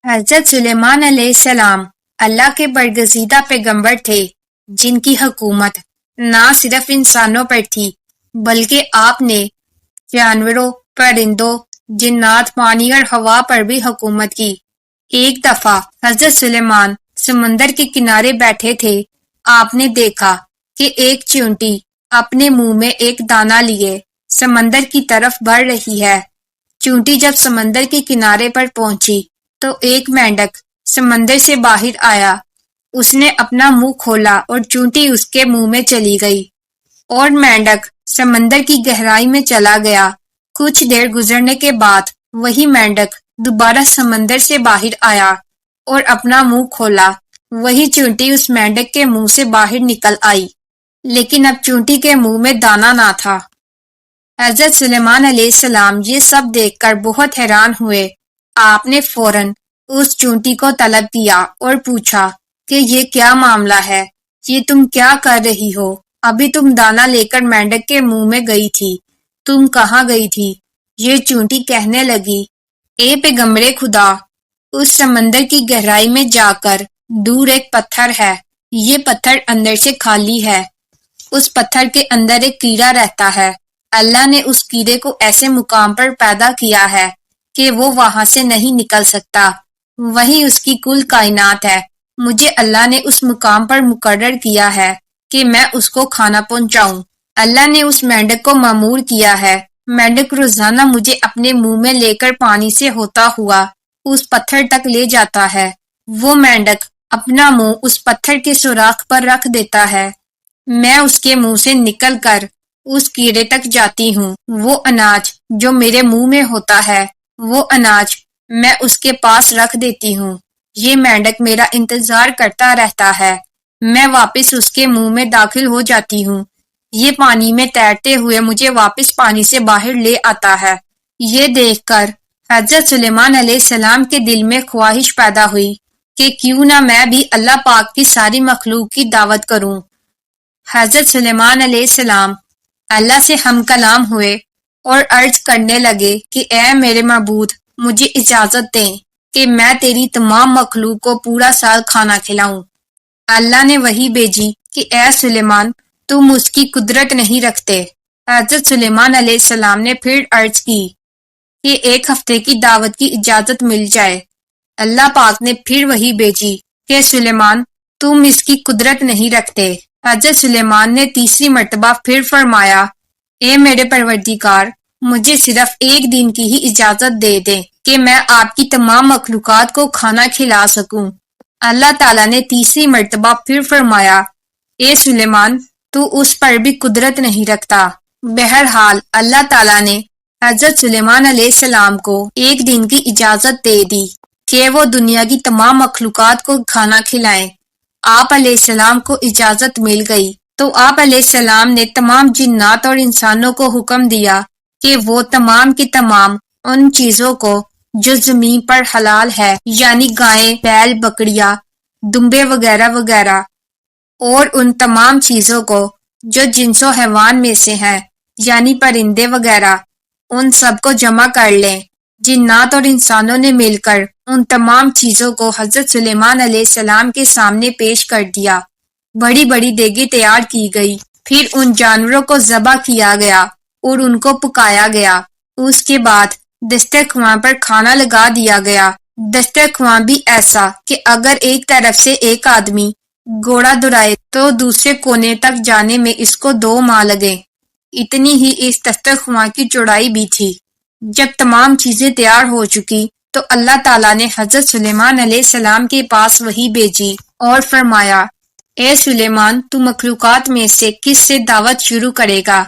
حضرت سلیمان علیہ السلام اللہ کے برگزیدہ پیغمبر تھے جن کی حکومت نہ صرف انسانوں پر تھی بلکہ آپ نے جانوروں، پرندوں، جنات، پانی اور ہوا پر بھی حکومت کی۔ ایک دفعہ حضرت سلیمان سمندر کے کنارے بیٹھے تھے۔ آپ نے دیکھا کہ ایک چیونٹی اپنے منہ میں ایک دانہ لیے سمندر کی طرف بڑھ رہی ہے۔ چیونٹی جب سمندر کے کنارے پر پہنچی تو ایک مینڈک سمندر سے باہر آیا۔ اس نے اپنا منہ کھولا اور چیونٹی اس کے منہ میں چلی گئی اور مینڈک سمندر کی گہرائی میں چلا گیا۔ کچھ دیر گزرنے کے بعد وہی مینڈک دوبارہ سمندر سے باہر آیا اور اپنا منہ کھولا۔ وہی چیونٹی اس مینڈک کے منہ سے باہر نکل آئی، لیکن اب چیونٹی کے منہ میں دانہ نہ تھا۔ حضرت سلیمان علیہ السلام یہ سب دیکھ کر بہت حیران ہوئے۔ آپ نے فوراً اس چیونٹی کو طلب کیا اور پوچھا کہ یہ کیا معاملہ ہے؟ یہ تم کیا کر رہی ہو؟ ابھی تم دانہ لے کر مینڈک کے منہ میں گئی تھی، تم کہاں گئی تھی؟ یہ چیونٹی کہنے لگی، اے پیغمبر خدا، اس سمندر کی گہرائی میں جا کر دور ایک پتھر ہے، یہ پتھر اندر سے خالی ہے، اس پتھر کے اندر ایک کیڑا رہتا ہے۔ اللہ نے اس کیڑے کو ایسے مقام پر پیدا کیا ہے کہ وہ وہاں سے نہیں نکل سکتا، وہی اس کی کل کائنات ہے۔ مجھے اللہ نے اس مقام پر مقرر کیا ہے کہ میں اس کو کھانا پہنچاؤں۔ اللہ نے اس مینڈک کو مامور کیا ہے، مینڈک روزانہ مجھے اپنے منہ میں لے کر پانی سے ہوتا ہوا اس پتھر تک لے جاتا ہے۔ وہ مینڈک اپنا منہ اس پتھر کے سوراخ پر رکھ دیتا ہے، میں اس کے منہ سے نکل کر اس کیڑے تک جاتی ہوں۔ وہ اناج جو میرے منہ میں ہوتا ہے، وہ اناج میں اس کے پاس رکھ دیتی ہوں۔ یہ مینڈک میرا انتظار کرتا رہتا ہے، میں واپس اس کے منہ میں داخل ہو جاتی ہوں۔ یہ پانی میں تیرتے ہوئے مجھے واپس پانی سے باہر لے آتا ہے۔ یہ دیکھ کر حضرت سلیمان علیہ السلام کے دل میں خواہش پیدا ہوئی کہ کیوں نہ میں بھی اللہ پاک کی ساری مخلوق کی دعوت کروں۔ حضرت سلیمان علیہ السلام اللہ سے ہم کلام ہوئے اور عرض کرنے لگے کہ اے میرے معبود، مجھے اجازت دیں کہ میں تیری تمام مخلوق کو پورا سال کھانا کھلاؤں۔ اللہ نے وحی بھیجی کہ اے سلیمان، تم اس کی قدرت نہیں رکھتے۔ حضرت سلیمان علیہ السلام نے پھر عرض کی کہ ایک ہفتے کی دعوت کی اجازت مل جائے۔ اللہ پاک نے پھر وحی بھیجی کہ سلیمان، تم اس کی قدرت نہیں رکھتے۔ حضرت سلیمان نے تیسری مرتبہ پھر فرمایا، اے میرے پروردگار، مجھے صرف ایک دن کی ہی اجازت دے دیں کہ میں آپ کی تمام مخلوقات کو کھانا کھلا سکوں۔ اللہ تعالیٰ نے تیسری مرتبہ پھر فرمایا، اے سلیمان، تو اس پر بھی قدرت نہیں رکھتا۔ بہرحال اللہ تعالیٰ نے حضرت سلیمان علیہ السلام کو ایک دن کی اجازت دے دی کہ وہ دنیا کی تمام مخلوقات کو کھانا کھلائیں۔ آپ علیہ السلام کو اجازت مل گئی تو آپ علیہ السلام نے تمام جنات اور انسانوں کو حکم دیا کہ وہ تمام کی تمام ان چیزوں کو جو زمین پر حلال ہے، یعنی گائیں، بیل، بکریاں، دمبے وغیرہ وغیرہ، اور ان تمام چیزوں کو جو جنس و حیوان میں سے ہیں، یعنی پرندے وغیرہ، ان سب کو جمع کر لیں۔ جنات اور انسانوں نے مل کر ان تمام چیزوں کو حضرت سلیمان علیہ السلام کے سامنے پیش کر دیا۔ بڑی بڑی دیگیں تیار کی گئی، پھر ان جانوروں کو ذبح کیا گیا اور ان کو پکایا گیا۔ اس کے بعد دسترخواں پر کھانا لگا دیا گیا۔ دسترخواں بھی ایسا کہ اگر ایک طرف سے ایک آدمی گھوڑا دڑائے تو دوسرے کونے تک جانے میں اس کو 2 ماہ لگے، اتنی ہی اس دسترخواں کی چوڑائی بھی تھی۔ جب تمام چیزیں تیار ہو چکی تو اللہ تعالیٰ نے حضرت سلیمان علیہ السلام کے پاس وحی بھیجی اور فرمایا، اے سلیمان، تو مخلوقات میں سے کس سے دعوت شروع کرے گا؟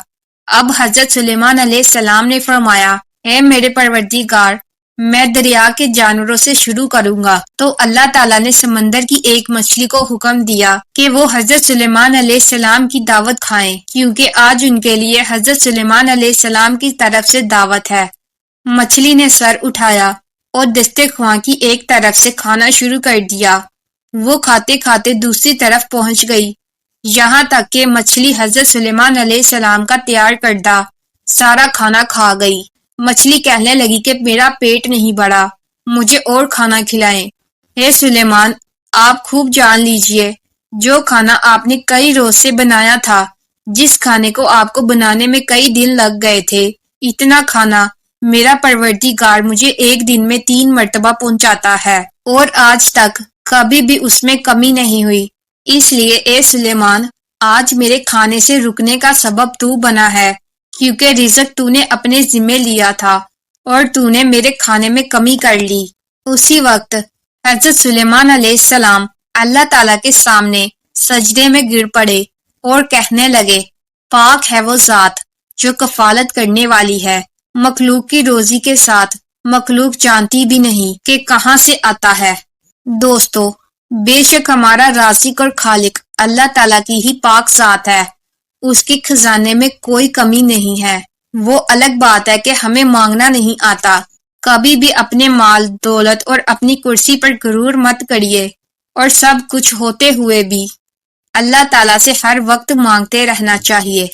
اب حضرت سلیمان علیہ السلام نے فرمایا، اے میرے پروردگار، میں دریا کے جانوروں سے شروع کروں گا۔ تو اللہ تعالیٰ نے سمندر کی ایک مچھلی کو حکم دیا کہ وہ حضرت سلیمان علیہ السلام کی دعوت کھائیں، کیونکہ آج ان کے لیے حضرت سلیمان علیہ السلام کی طرف سے دعوت ہے۔ مچھلی نے سر اٹھایا اور دسترخواں کی ایک طرف سے کھانا شروع کر دیا۔ وہ کھاتے کھاتے دوسری طرف پہنچ گئی، یہاں تک کہ مچھلی حضرت سلیمان علیہ السلام کا تیار کردہ سارا کھانا کھا گئی۔ مچھلی کہنے لگی کہ میرا پیٹ نہیں بڑھا، مجھے اور کھانا کھلائیں۔ اے سلیمان، آپ خوب جان لیجئے، جو کھانا آپ نے کئی روز سے بنایا تھا، جس کھانے کو آپ کو بنانے میں کئی دن لگ گئے تھے، اتنا کھانا میرا پروردگار مجھے ایک دن میں 3 مرتبہ پہنچاتا ہے، اور آج تک کبھی بھی اس میں کمی نہیں ہوئی۔ اس لیے اے سلیمان، آج میرے کھانے سے رکنے کا سبب تو بنا ہے، کیونکہ رزق تو نے اپنے ذمے لیا تھا اور تو نے میرے کھانے میں کمی کر لی۔ اسی وقت حضرت سلیمان علیہ السلام اللہ تعالیٰ کے سامنے سجدے میں گر پڑے اور کہنے لگے، پاک ہے وہ ذات جو کفالت کرنے والی ہے، مخلوق کی روزی کے ساتھ مخلوق جانتی بھی نہیں کہ کہاں سے آتا ہے۔ دوستو، بے شک ہمارا رازق اور خالق اللہ تعالیٰ کی ہی پاک ذات ہے، اس کے خزانے میں کوئی کمی نہیں ہے۔ وہ الگ بات ہے کہ ہمیں مانگنا نہیں آتا۔ کبھی بھی اپنے مال، دولت اور اپنی کرسی پر غرور مت کریے، اور سب کچھ ہوتے ہوئے بھی اللہ تعالیٰ سے ہر وقت مانگتے رہنا چاہیے۔